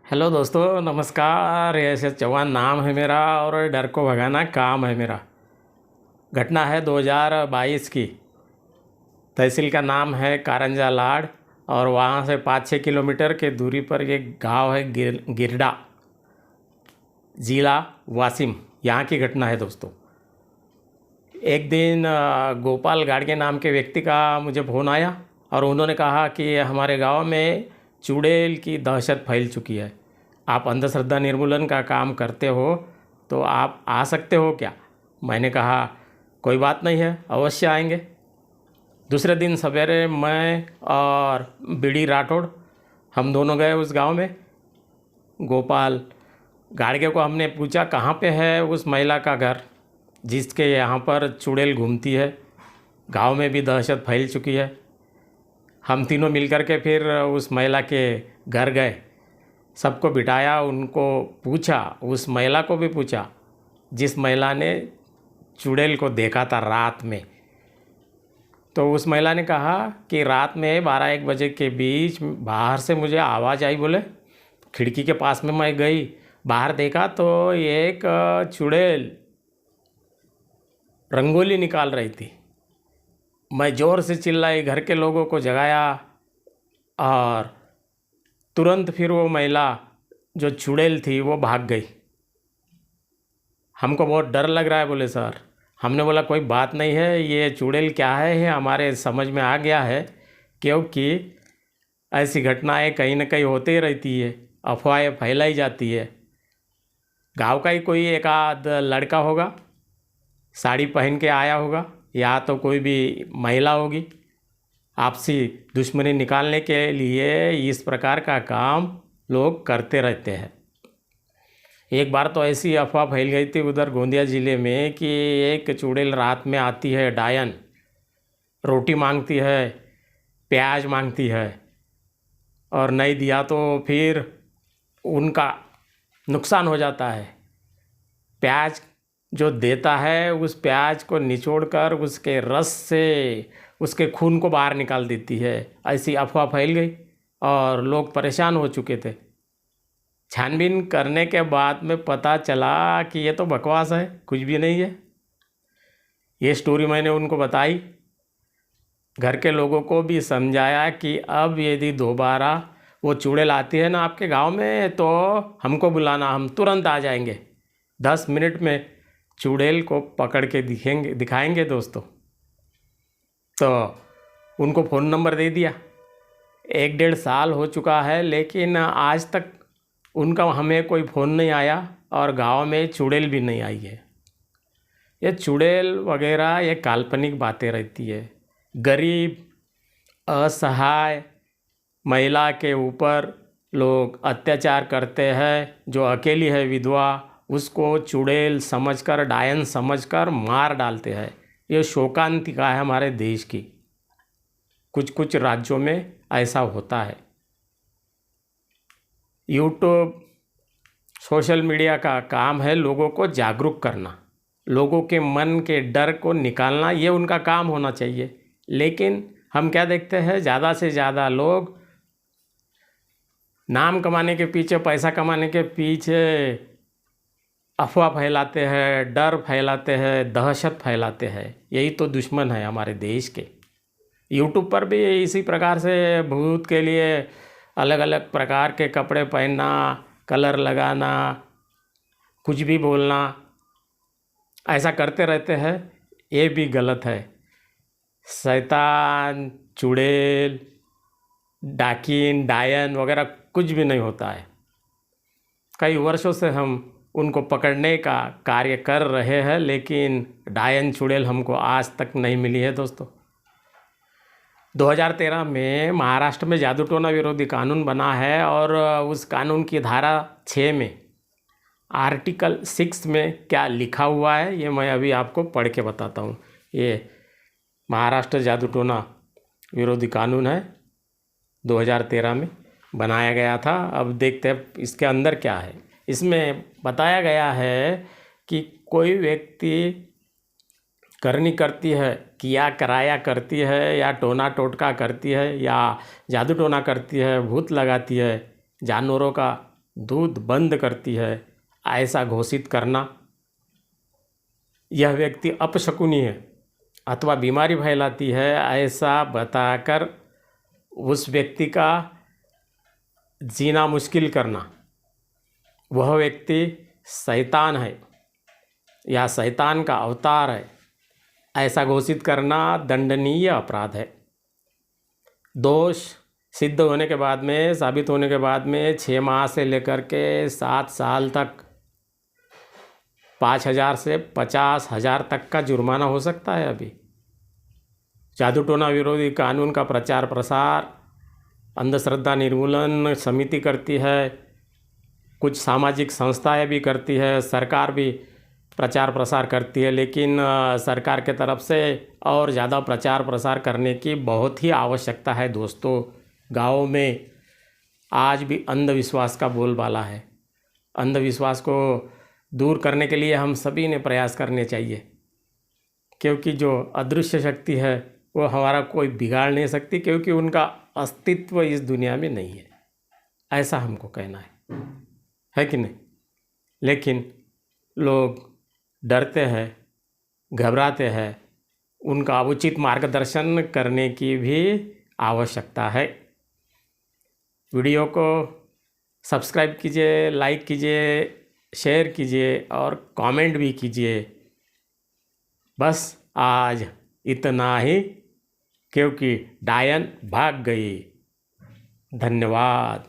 Hello दोस्तों, नमस्कार। यश चौहान नाम है मेरा और डर को भगाना काम है मेरा। घटना है 2022 की। तहसील का नाम है कारंजा लाड और वहाँ से 5-6 किलोमीटर के दूरी पर एक गांव है गिरडा, ज़िला वासिम। यहाँ की घटना है दोस्तों। एक दिन गोपाल गाड़गे नाम के व्यक्ति का मुझे फ़ोन आया और उन्होंने कहा कि हमारे गांव में चुड़ैल की दहशत फैल चुकी है। आप अंधश्रद्धा निर्मूलन का काम करते हो तो आप आ सकते हो क्या? मैंने कहा कोई बात नहीं है, अवश्य आएंगे। दूसरे दिन सवेरे मैं और बीडी राठौड़ हम दोनों गए उस गांव में। गोपाल गाड़गे को हमने पूछा कहाँ पे है उस महिला का घर जिसके यहाँ पर चुड़ैल घूमती है। गांव में भी दहशत फैल चुकी है। हम तीनों मिलकर के फिर उस महिला के घर गए, सबको बिठाया, उनको पूछा, उस महिला को भी पूछा जिस महिला ने चुड़ैल को देखा था रात में। तो उस महिला ने कहा कि रात में 12-1 बजे के बीच बाहर से मुझे आवाज़ आई। बोले खिड़की के पास में मैं गई, बाहर देखा तो एक चुड़ैल रंगोली निकाल रही थी। मैं ज़ोर से चिल्लाई, घर के लोगों को जगाया और तुरंत फिर वो महिला जो चुड़ैल थी वो भाग गई। हमको बहुत डर लग रहा है बोले सर। हमने बोला कोई बात नहीं है, ये चुड़ैल क्या है ये हमारे समझ में आ गया है, क्योंकि ऐसी घटनाएं कहीं ना कहीं होती ही रहती है, अफवाहें फैलाई जाती है। गांव का ही कोई एक आध लड़का होगा, साड़ी पहन के आया होगा, या तो कोई भी महिला होगी। आपसी दुश्मनी निकालने के लिए इस प्रकार का काम लोग करते रहते हैं। एक बार तो ऐसी अफवाह फैल गई थी उधर गोंदिया ज़िले में कि एक चुड़ैल रात में आती है, डायन रोटी मांगती है, प्याज मांगती है, और नहीं दिया तो फिर उनका नुकसान हो जाता है। प्याज जो देता है उस प्याज को निचोड़कर उसके रस से उसके खून को बाहर निकाल देती है। ऐसी अफवाह फैल गई और लोग परेशान हो चुके थे। छानबीन करने के बाद में पता चला कि ये तो बकवास है, कुछ भी नहीं है। ये स्टोरी मैंने उनको बताई, घर के लोगों को भी समझाया कि अब यदि दोबारा वो चुड़ैल आती है ना आपके गांव में तो हमको बुलाना, हम तुरंत आ जाएंगे। 10 मिनट में चुड़ैल को पकड़ के दिखाएंगे दोस्तों। तो उनको फ़ोन नंबर दे दिया। 1-1.5 साल हो चुका है लेकिन आज तक उनका हमें कोई फ़ोन नहीं आया और गांव में चुड़ैल भी नहीं आई है। ये चुड़ैल वगैरह ये काल्पनिक बातें रहती है। गरीब असहाय महिला के ऊपर लोग अत्याचार करते हैं। जो अकेली है विधवा, उसको चुड़ैल समझकर, डायन समझकर मार डालते हैं। ये शोकांतिका है हमारे देश की। कुछ कुछ राज्यों में ऐसा होता है। यूट्यूब, सोशल मीडिया का काम है लोगों को जागरूक करना, लोगों के मन के डर को निकालना, ये उनका काम होना चाहिए। लेकिन हम क्या देखते हैं, ज़्यादा से ज़्यादा लोग नाम कमाने के पीछे, पैसा कमाने के पीछे अफवाह फैलाते हैं, डर फैलाते हैं, दहशत फैलाते हैं। यही तो दुश्मन है हमारे देश के। यूट्यूब पर भी इसी प्रकार से भूत के लिए अलग अलग प्रकार के कपड़े पहनना, कलर लगाना, कुछ भी बोलना, ऐसा करते रहते हैं। ये भी गलत है। शैतान, चुड़ैल, डाकिन, डायन वगैरह कुछ भी नहीं होता है। कई वर्षों से हम उनको पकड़ने का कार्य कर रहे हैं लेकिन डायन चुड़ैल हमको आज तक नहीं मिली है दोस्तों। 2013 में महाराष्ट्र में जादू टोना विरोधी कानून बना है और उस कानून की धारा 6 में आर्टिकल 6 में क्या लिखा हुआ है ये मैं अभी आपको पढ़ के बताता हूँ। ये महाराष्ट्र जादू टोना विरोधी कानून है, 2013 में बनाया गया था। अब देखते हैं इसके अंदर क्या है। इसमें बताया गया है कि कोई व्यक्ति करनी करती है, किया कराया करती है, या टोना टोटका करती है, या जादू टोना करती है, भूत लगाती है, जानवरों का दूध बंद करती है, ऐसा घोषित करना, यह व्यक्ति अपशकुनी है अथवा बीमारी फैलाती है, ऐसा बताकर उस व्यक्ति का जीना मुश्किल करना, वह व्यक्ति शैतान है या शैतान का अवतार है, ऐसा घोषित करना दंडनीय अपराध है। दोष सिद्ध होने के बाद में, साबित होने के बाद में 6 माह से लेकर के 7 साल तक 5,000 से 50,000 तक का जुर्माना हो सकता है। अभी जादू टोना विरोधी कानून का प्रचार प्रसार अंधश्रद्धा निर्मूलन समिति करती है, कुछ सामाजिक संस्थाएं भी करती है, सरकार भी प्रचार प्रसार करती है, लेकिन सरकार के तरफ से और ज़्यादा प्रचार प्रसार करने की बहुत ही आवश्यकता है। दोस्तों, गाँव में आज भी अंधविश्वास का बोलबाला है। अंधविश्वास को दूर करने के लिए हम सभी ने प्रयास करने चाहिए, क्योंकि जो अदृश्य शक्ति है वो हमारा कोई बिगाड़ नहीं सकती, क्योंकि उनका अस्तित्व इस दुनिया में नहीं है, ऐसा हमको कहना है कि नहीं। लेकिन लोग डरते हैं, घबराते हैं, उनका उचित मार्गदर्शन करने की भी आवश्यकता है। वीडियो को सब्सक्राइब कीजिए, लाइक कीजिए, शेयर कीजिए और कमेंट भी कीजिए। बस आज इतना ही, क्योंकि डायन भाग गई। धन्यवाद।